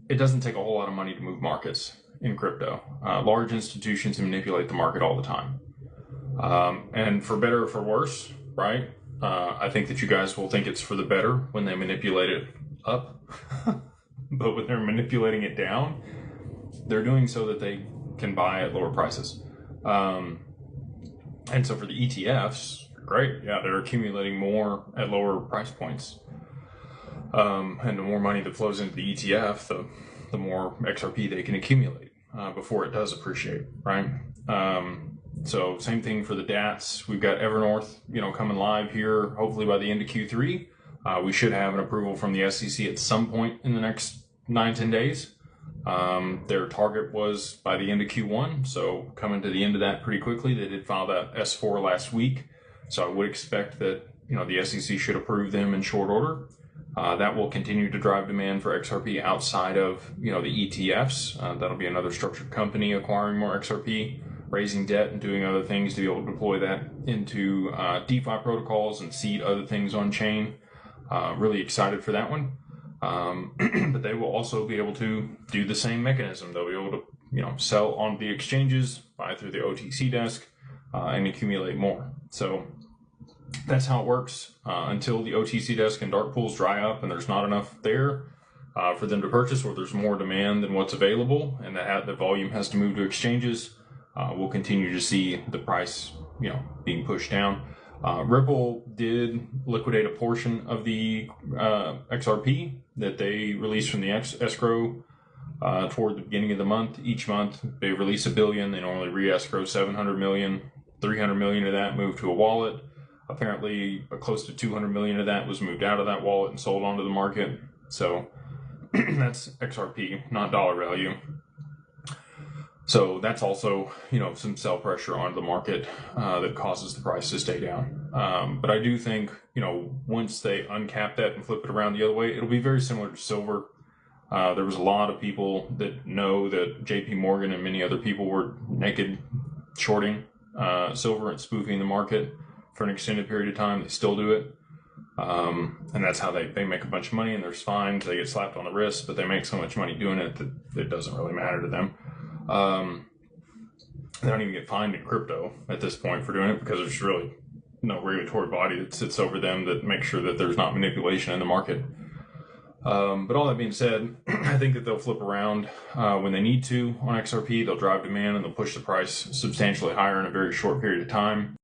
it doesn't take a whole lot of money to move markets in crypto. Large institutions manipulate the market all the time. And for better or for worse, right? I think that you guys will think it's for the better when they manipulate it up. But when they're manipulating it down, they're doing so that they can buy at lower prices. And so for the ETFs, great. Yeah, they're accumulating more at lower price points. And the more money that flows into the ETF, the more XRP they can accumulate before it does appreciate, right? So same thing for the DATs. We've got Evernorth, coming live here, hopefully by the end of Q3. We should have an approval from the SEC at some point in the next 9-10 days. Their target was by the end of Q1, so coming to the end of that pretty quickly. They did file that S4 last week, so I would expect that the SEC should approve them in short order. That will continue to drive demand for XRP outside of the ETFs. That'll be another structured company acquiring more XRP, raising debt, and doing other things to be able to deploy that into DeFi protocols and seed other things on chain. Really excited for that one. But they will also be able to do the same mechanism. They'll be able to, sell on the exchanges, buy through the OTC desk, and accumulate more. So that's how it works until the OTC desk and dark pools dry up and there's not enough there for them to purchase, or there's more demand than what's available, and the volume has to move to exchanges. We'll continue to see the price, being pushed down. Ripple did liquidate a portion of the XRP that they released from the escrow toward the beginning of the month. Each month they release $1 billion. They normally re-escrow 700 million. 300 million of that moved to a wallet. Apparently close to 200 million of that was moved out of that wallet and sold onto the market. So that's XRP, not dollar value. So that's also, some sell pressure on the market that causes the price to stay down. But I do think, once they uncap that and flip it around the other way, it'll be very similar to silver. There was a lot of people that know that JP Morgan and many other people were naked shorting silver and spoofing the market for an extended period of time. They still do it. And that's how they make a bunch of money, and there's fines. They get slapped on the wrist, but they make so much money doing it that it doesn't really matter to them. They don't even get fined in crypto at this point for doing it, because there's really no regulatory body that sits over them that makes sure that there's not manipulation in the market. But all that being said, I think that they'll flip around when they need to on XRP. They'll drive demand and they'll push the price substantially higher in a very short period of time.